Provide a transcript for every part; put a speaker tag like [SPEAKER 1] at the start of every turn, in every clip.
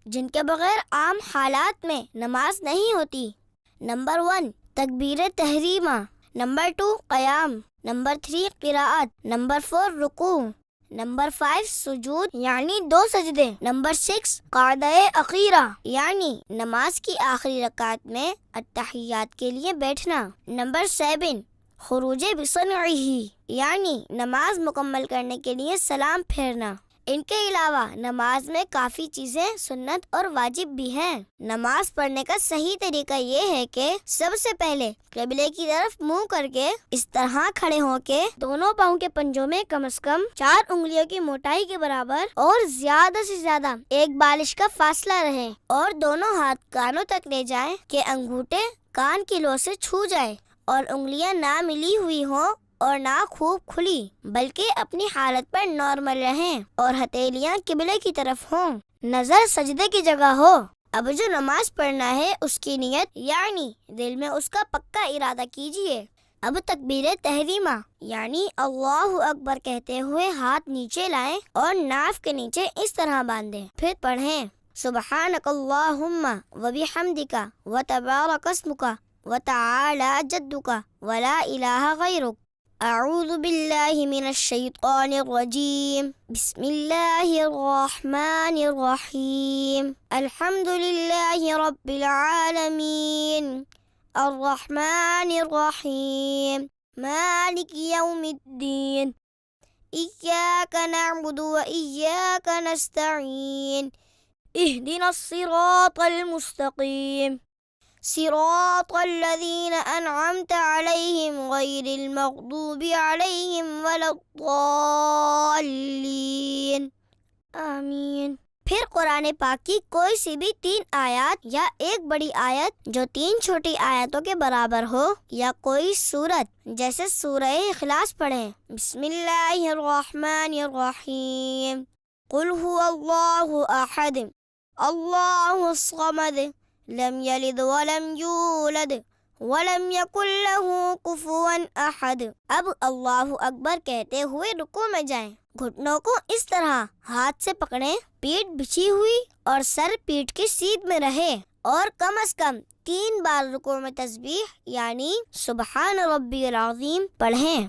[SPEAKER 1] جن کے بغیر عام حالات میں نماز نہیں ہوتی۔ نمبر 1 تکبیر تحریمہ، نمبر 2 قیام، نمبر 3 قراءت، نمبر 4 رکوع، نمبر 5 سجود یعنی 2 سجدے، نمبر 6 قعدہ اخیرہ یعنی نماز کی آخری رکعت میں التحیات کے لیے بیٹھنا، نمبر 7 خروج بصنعہ یعنی نماز مکمل کرنے کے لیے سلام پھیرنا۔ ان کے علاوہ نماز میں کافی چیزیں سنت اور واجب بھی ہیں۔ نماز پڑھنے کا صحیح طریقہ یہ ہے کہ سب سے پہلے قبلے کی طرف منہ کر کے اس طرح کھڑے ہو کے دونوں پاؤں کے پنجوں میں کم از کم 4 انگلیوں کی موٹائی کے برابر اور زیادہ سے زیادہ 1 بالش کا فاصلہ رہے، اور دونوں ہاتھ کانوں تک لے جائیں کہ انگوٹھے کان کی لو سے چھو جائے، اور انگلیاں نہ ملی ہوئی ہوں اور نہ خوب کھلی بلکہ اپنی حالت پر نارمل رہیں، اور ہتھیلیاں قبلے کی طرف ہوں، نظر سجدے کی جگہ ہو۔ اب جو نماز پڑھنا ہے اس کی نیت یعنی دل میں اس کا پکا ارادہ کیجئے۔ اب تکبیر تحریمہ یعنی اللہ اکبر کہتے ہوئے ہاتھ نیچے لائیں اور ناف کے نیچے اس طرح باندھیں، پھر پڑھیں سبحانک اللہم وبحمدک وتبارک اسمک وتعالی جدک ولا الہ غیرک۔ اعوذ باللہ من الشیطان الرجیم، بسم اللہ الرحمن الرحیم، الحمد للہ رب العالمین، الرحمن الرحیم، مالک یوم الدین، ایاک نعبد و ایاک نستعین، اہدنا الصراط المستقیم، صراط الذین انعمت علیہم غیر المغضوب علیہم ولا الضالین، آمین۔ پھر قرآن پاک کی کوئی سی بھی 3 آیات یا ایک بڑی آیت جو 3 چھوٹی آیتوں کے برابر ہو، یا کوئی سورت جیسے سورہ اخلاص پڑھیں۔ بسم اللہ الرحمن الرحیم، قل هو اللہ احد اللہ الصمد لم یلد ولم یولد ولم یکن له کفوا احد۔ اب اللہ اکبر کہتے ہوئے رکوع میں جائیں، گھٹنوں کو اس طرح ہاتھ سے پکڑیں، پیٹھ بچھی ہوئی اور سر پیٹھ کی سیدھ میں رہے، اور کم از کم 3 بار رکوع میں تسبیح یعنی سبحان ربی العظیم پڑھیں،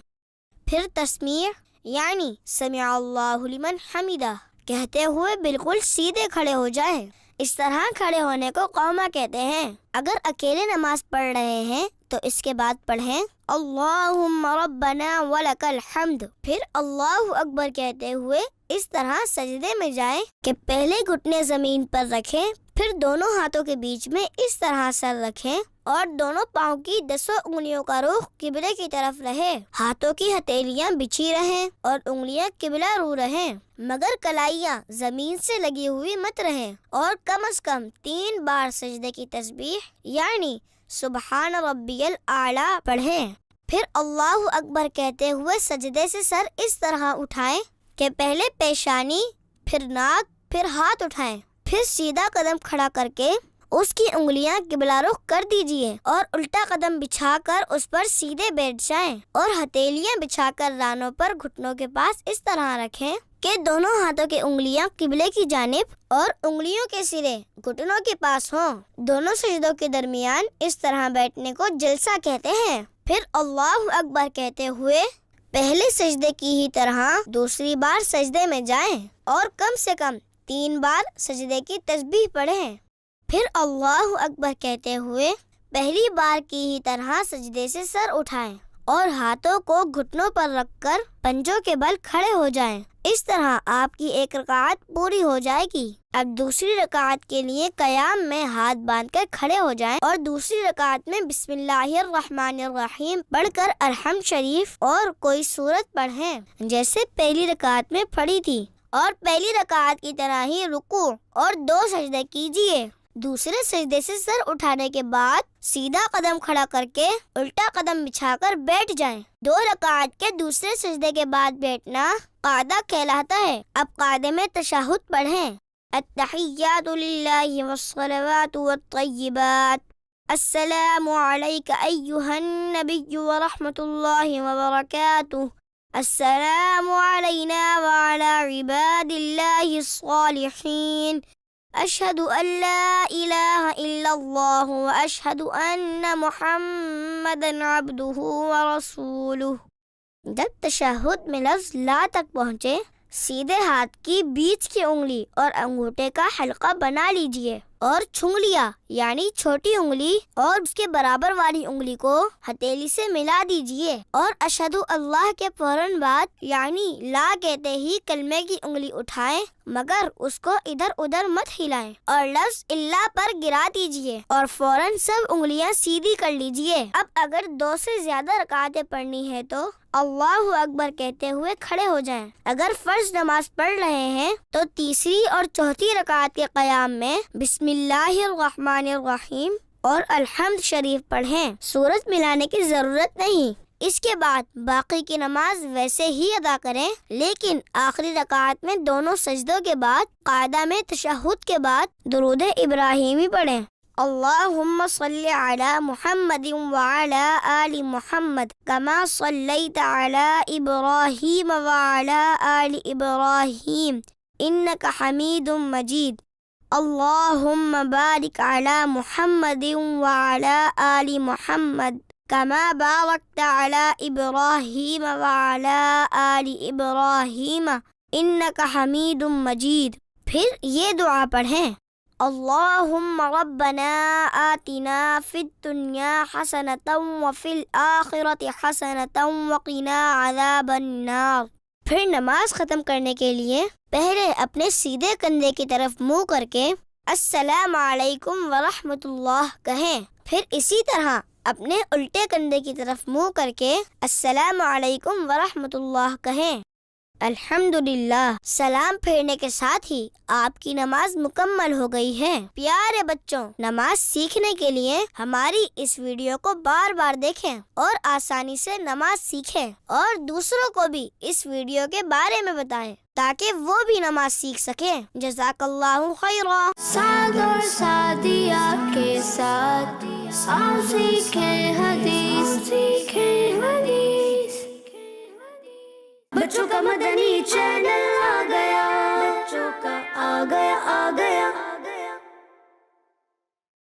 [SPEAKER 1] پھر تسمیع یعنی سمع اللہ لمن حمدہ کہتے ہوئے بالکل سیدھے کھڑے ہو جائیں۔ اس طرح کھڑے ہونے کو قوما کہتے ہیں۔ اگر اکیلے نماز پڑھ رہے ہیں تو اس کے بعد پڑھیں اللہم ربنا ولک الحمد، پھر اللہ اکبر کہتے ہوئے اس طرح سجدے میں جائیں کہ پہلے گھٹنے زمین پر رکھیں، پھر دونوں ہاتھوں کے بیچ میں اس طرح سر رکھیں، اور دونوں پاؤں کی 10 انگلیوں کا رخ قبلے کی طرف رہے، ہاتھوں کی ہتھیلیاں بچھی رہیں اور انگلیاں قبلہ رو رہیں، مگر کلائیاں زمین سے لگی ہوئی مت رہیں، اور کم از کم 3 بار سجدے کی تسبیح یعنی سبحان ربی الاعلی پڑھیں۔ پھر اللہ اکبر کہتے ہوئے سجدے سے سر اس طرح اٹھائیں کہ پہلے پیشانی، پھر ناک، پھر ہاتھ اٹھائیں، پھر سیدھا قدم کھڑا کر کے اس کی انگلیاں قبلہ رخ کر دیجئے، اور الٹا قدم بچھا کر اس پر سیدھے بیٹھ جائیں، اور ہتھیلیاں بچھا کر رانوں پر گھٹنوں کے پاس اس طرح رکھیں کہ دونوں ہاتھوں کی انگلیاں قبلے کی جانب اور انگلیوں کے سرے گھٹنوں کے پاس ہوں۔ دونوں سجدوں کے درمیان اس طرح بیٹھنے کو جلسہ کہتے ہیں۔ پھر اللہ اکبر کہتے ہوئے پہلے سجدے کی ہی طرح دوسری بار سجدے میں جائیں، اور کم سے کم 3 بار سجدے کی تسبیح پڑھیں۔ پھر اللہ اکبر کہتے ہوئے پہلی بار کی ہی طرح سجدے سے سر اٹھائیں، اور ہاتھوں کو گھٹنوں پر رکھ کر پنجوں کے بل کھڑے ہو جائیں۔ اس طرح آپ کی 1 رکعت پوری ہو جائے گی۔ اب دوسری رکعت کے لیے قیام میں ہاتھ باندھ کر کھڑے ہو جائیں، اور دوسری رکعت میں بسم اللہ الرحمن الرحیم پڑھ کر الحمد شریف اور کوئی سورت پڑھیں جیسے پہلی رکعت میں پڑھی تھی، اور پہلی رکعت کی طرح ہی رکوع اور 2 سجدے کیجئے۔ دوسرے سجدے سے سر اٹھانے کے بعد سیدھا قدم کھڑا کر کے الٹا قدم بچھا کر بیٹھ جائیں۔ 2 رکعت کے دوسرے سجدے کے بعد بیٹھنا قعدہ کہلاتا ہے۔ اب قعدے میں تشہد پڑھیں التحیات للہ والصلوات والطیبات، السلام علیک ایہا النبی ورحمۃ اللہ وبرکاتہ، السلام علینا وعلی عباد اللہ الصالحین، اشہد ان لا الہ الا اللہ و اشہد ان محمد عبدہ ورسولہ۔ جب تشہد میں لفظ لا تک پہنچے، سیدھے ہاتھ کی بیچ کی انگلی اور انگوٹھے کا حلقہ بنا لیجئے اور چھنگلیاں یعنی چھوٹی انگلی اور اس کے برابر والی انگلی کو ہتھیلی سے ملا دیجئے، اور اشہد اللہ کے فوراً بعد یعنی لا کہتے ہی کلمے کی انگلی اٹھائیں، مگر اس کو ادھر ادھر مت ہلائیں، اور لفظ اللہ پر گرا دیجئے اور فوراً سب انگلیاں سیدھی کر لیجئے۔ اب اگر 2 سے زیادہ رکعتیں پڑھنی ہے تو اللہ اکبر کہتے ہوئے کھڑے ہو جائیں۔ اگر فرض نماز پڑھ رہے ہیں تو تیسری اور چوتھی رکعت کے قیام میں بسم اللہ الرحمن الرحیم اور الحمد شریف پڑھیں، سورت ملانے کی ضرورت نہیں۔ اس کے بعد باقی کی نماز ویسے ہی ادا کریں، لیکن آخری رکعت میں دونوں سجدوں کے بعد قاعدہ میں تشہد کے بعد درود ابراہیمی پڑھیں۔ اللہم صلی علی محمد وعلی آل محمد کما صلیت علی ابراہیم وعلی آل ابراہیم انک حمید مجید۔ اللہم بارک علی محمد وعلی آل محمد کما بارکت علی ابراہیم وعلی آل ابراہیم انک حمید مجید۔ پھر یہ دعا پڑھیں، اللہم ربنا آتنا فی الدنیا حسنۃ وفی الآخرۃ حسنۃ وقنا عذاب النار۔ پھر نماز ختم کرنے کے لیے پہلے اپنے سیدھے کندھے کی طرف منہ کر کے السلام علیکم ورحمۃ اللہ کہیں، پھر اسی طرح اپنے الٹے کندھے کی طرف منہ کر کے السلام علیکم ورحمۃ اللہ کہیں۔ الحمدللہ، سلام پھیرنے کے ساتھ ہی آپ کی نماز مکمل ہو گئی ہے۔ پیارے بچوں، نماز سیکھنے کے لیے ہماری اس ویڈیو کو بار بار دیکھیں اور آسانی سے نماز سیکھیں، اور دوسروں کو بھی اس ویڈیو کے بارے میں بتائیں تاکہ وہ بھی نماز سیکھ سکیں۔ جزاک اللہ خیرا۔
[SPEAKER 2] سعد اور سعدیہ کے ساتھ آؤ سیکھیں حدیث، بچوں کا مدنی چینل آ گیا، بچوں کا آ گیا